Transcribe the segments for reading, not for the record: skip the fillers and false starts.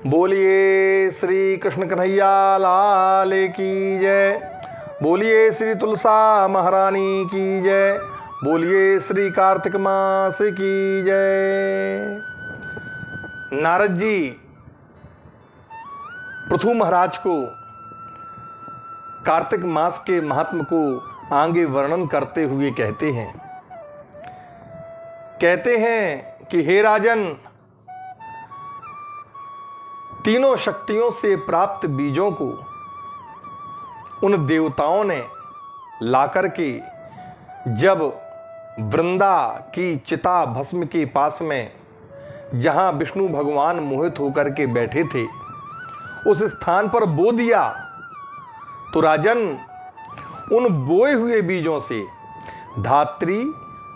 बोलिए श्री कृष्ण कन्हैया लाल की जय। बोलिए श्री तुलसा महारानी की जय। बोलिए श्री कार्तिक मास की जय। नारद जी पृथु महाराज को कार्तिक मास के महात्म को आगे वर्णन करते हुए कहते हैं कि हे राजन, तीनों शक्तियों से प्राप्त बीजों को उन देवताओं ने लाकर के जब वृंदा की चिता भस्म के पास में जहां विष्णु भगवान मोहित होकर के बैठे थे उस स्थान पर बो दिया, तो राजन उन बोए हुए बीजों से धात्री,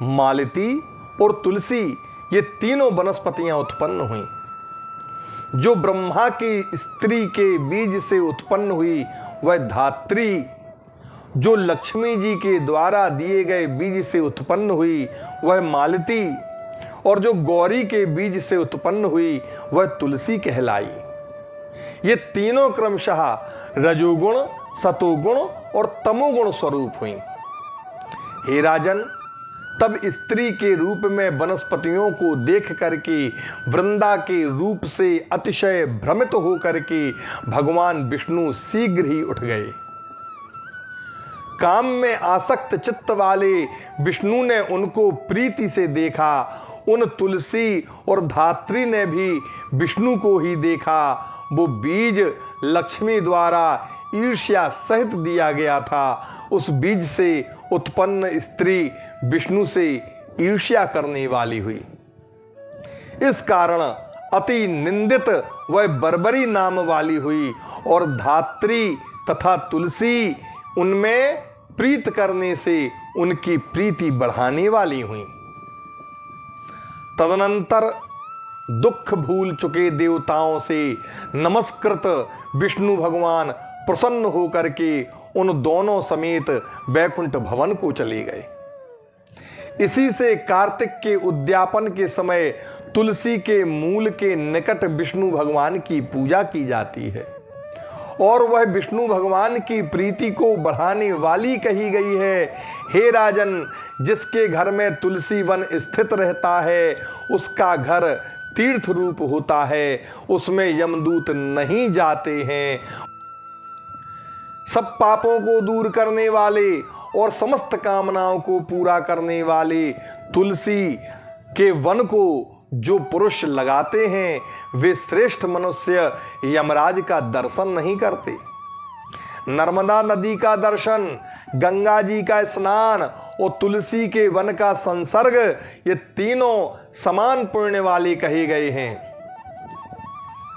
मालती और तुलसी ये तीनों वनस्पतियां उत्पन्न हुई। जो ब्रह्मा की स्त्री के बीज से उत्पन्न हुई वह धात्री, जो लक्ष्मी जी के द्वारा दिए गए बीज से उत्पन्न हुई वह मालती, और जो गौरी के बीज से उत्पन्न हुई वह तुलसी कहलाई। ये तीनों क्रमशः रजोगुण, सतोगुण और तमोगुण स्वरूप हुई। हे राजन, तब स्त्री के रूप में वनस्पतियों को देख करके वृंदा के रूप से अतिशय भ्रमित होकर के भगवान विष्णु शीघ्र ही उठ गए। काम में आसक्त चित्त वाले विष्णु ने उनको प्रीति से देखा। उन तुलसी और धात्री ने भी विष्णु को ही देखा। वो बीज लक्ष्मी द्वारा ईर्ष्या सहित दिया गया था। उस बीज से उत्पन्न स्त्री विष्णु से ईर्ष्या करने वाली हुई। इस कारण अति निंदित वह बर्बरी नाम वाली हुई और धात्री तथा तुलसी उनमें प्रीत करने से उनकी प्रीति बढ़ाने वाली हुई। तदनंतर दुख भूल चुके देवताओं से नमस्कृत विष्णु भगवान प्रसन्न होकर के उन दोनों समेत वैकुंठ भवन को चले गए। इसी से कार्तिक के उद्यापन के समय तुलसी के मूल के निकट विष्णु भगवान की पूजा की जाती है और वह विष्णु भगवान की प्रीति को बढ़ाने वाली कही गई है। हे राजन, जिसके घर में तुलसी वन स्थित रहता है उसका घर तीर्थ रूप होता है, उसमें यमदूत नहीं जाते हैं। सब पापों को दूर करने वाले और समस्त कामनाओं को पूरा करने वाले तुलसी के वन को जो पुरुष लगाते हैं वे श्रेष्ठ मनुष्य यमराज का दर्शन नहीं करते। नर्मदा नदी का दर्शन, गंगा जी का स्नान और तुलसी के वन का संसर्ग, ये तीनों समान पुण्य वाले कहे गए हैं।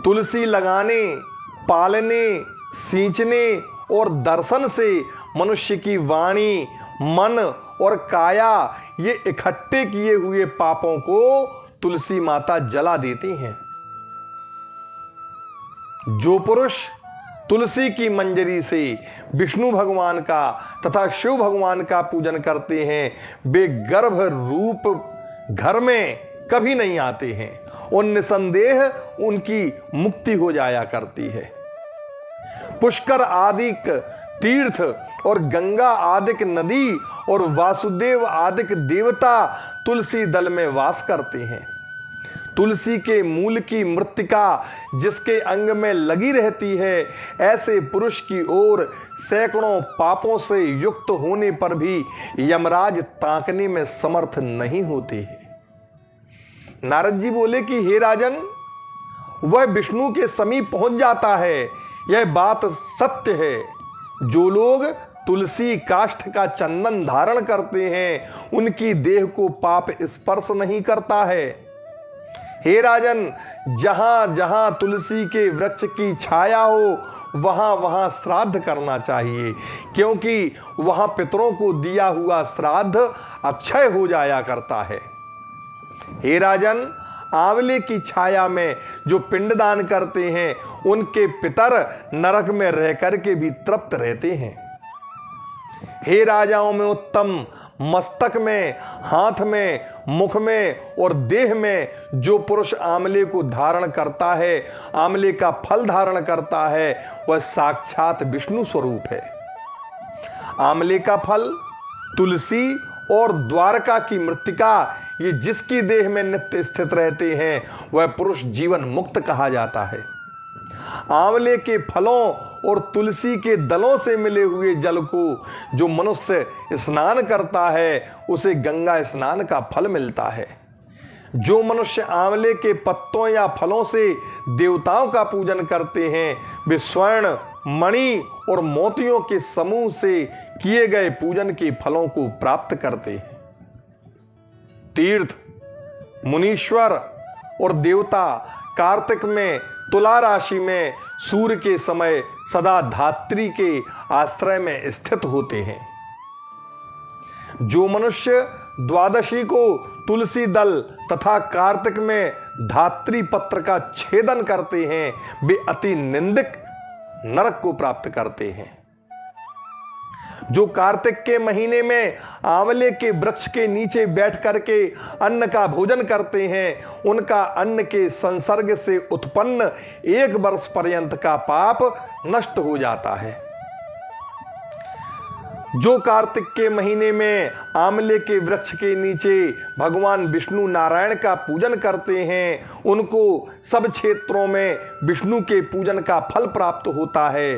तुलसी लगाने, पालने, सींचने और दर्शन से मनुष्य की वाणी, मन और काया ये इकट्ठे किए हुए पापों को तुलसी माता जला देती हैं। जो पुरुष तुलसी की मंजरी से विष्णु भगवान का तथा शिव भगवान का पूजन करते हैं वे गर्भ रूप घर में कभी नहीं आते हैं और निसंदेह उनकी मुक्ति हो जाया करती है। पुष्कर आदिक तीर्थ और गंगा आदिक नदी और वासुदेव आदिक देवता तुलसी दल में वास करते हैं। तुलसी के मूल की मृत्तिका जिसके अंग में लगी रहती है, ऐसे पुरुष की ओर सैकड़ों पापों से युक्त होने पर भी यमराज ताकने में समर्थ नहीं होते हैं। नारद जी बोले कि हे राजन, वह विष्णु के समीप पहुंच जाता है, यह बात सत्य है। जो लोग तुलसी काष्ठ का चंदन धारण करते हैं उनकी देह को पाप स्पर्श नहीं करता है। हे राजन, जहां जहां तुलसी के वृक्ष की छाया हो वहां वहां श्राद्ध करना चाहिए, क्योंकि वहां पितरों को दिया हुआ श्राद्ध अक्षय हो जाया करता है। हे राजन, आंवले की छाया में जो पिंडदान करते हैं उनके पितर नरक में रह करके भी तृप्त रहते हैं। हे राजाओं में उत्तम, मस्तक में, हाथ में मुख में और देह में जो पुरुष आंवले को धारण करता है, आंवले का फल धारण करता है, वह साक्षात विष्णु स्वरूप है। आंवले का फल, तुलसी और द्वारका की मृत्तिका, ये जिसकी देह में नित्य स्थित रहते हैं वह पुरुष जीवन मुक्त कहा जाता है। आंवले के फलों और तुलसी के दलों से मिले हुए जल को जो मनुष्य स्नान करता है उसे गंगा स्नान का फल मिलता है। जो मनुष्य आंवले के पत्तों या फलों से देवताओं का पूजन करते हैं वे स्वर्ण, मणि और मोतियों के समूह से किए गए पूजन के फलों को प्राप्त करते हैं। तीर्थ, मुनीश्वर और देवता कार्तिक में तुला राशि में सूर्य के समय सदा धात्री के आश्रय में स्थित होते हैं। जो मनुष्य द्वादशी को तुलसी दल तथा कार्तिक में धात्री पत्र का छेदन करते हैं वे अति निंदक नरक को प्राप्त करते हैं। जो कार्तिक के महीने में आंवले के वृक्ष के नीचे बैठ करके अन्न का भोजन करते हैं उनका अन्न के संसर्ग से उत्पन्न 1 वर्ष पर्यंत का पाप नष्ट हो जाता है। जो कार्तिक के महीने में आंवले के वृक्ष के नीचे भगवान विष्णु नारायण का पूजन करते हैं उनको सब क्षेत्रों में विष्णु के पूजन का फल प्राप्त होता है।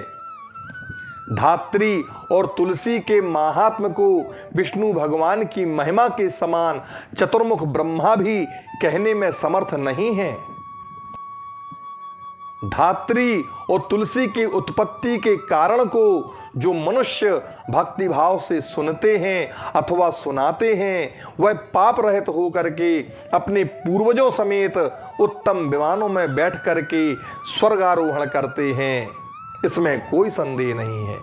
धात्री और तुलसी के महात्म को विष्णु भगवान की महिमा के समान चतुर्मुख ब्रह्मा भी कहने में समर्थ नहीं है। धात्री और तुलसी की उत्पत्ति के कारण को जो मनुष्य भक्ति भाव से सुनते हैं अथवा सुनाते हैं वह पाप रहित होकर के अपने पूर्वजों समेत उत्तम विमानों में बैठ करके स्वर्गारोहण करते हैं, इसमें कोई संदेह नहीं है।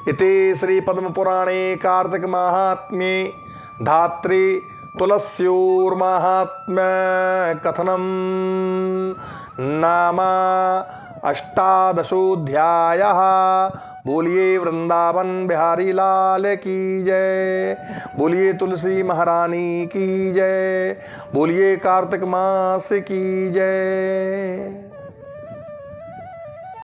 इति श्री पद्म पुराणे कार्तिक महात्म्ये धात्री तुलस्योर्माहात्म्य कथनम नाम 18ोऽध्यायः। बोलिए वृंदावन बिहारी लाल की जय, बोलिए तुलसी महारानी की जय, बोलिए कार्तिक मास की जय।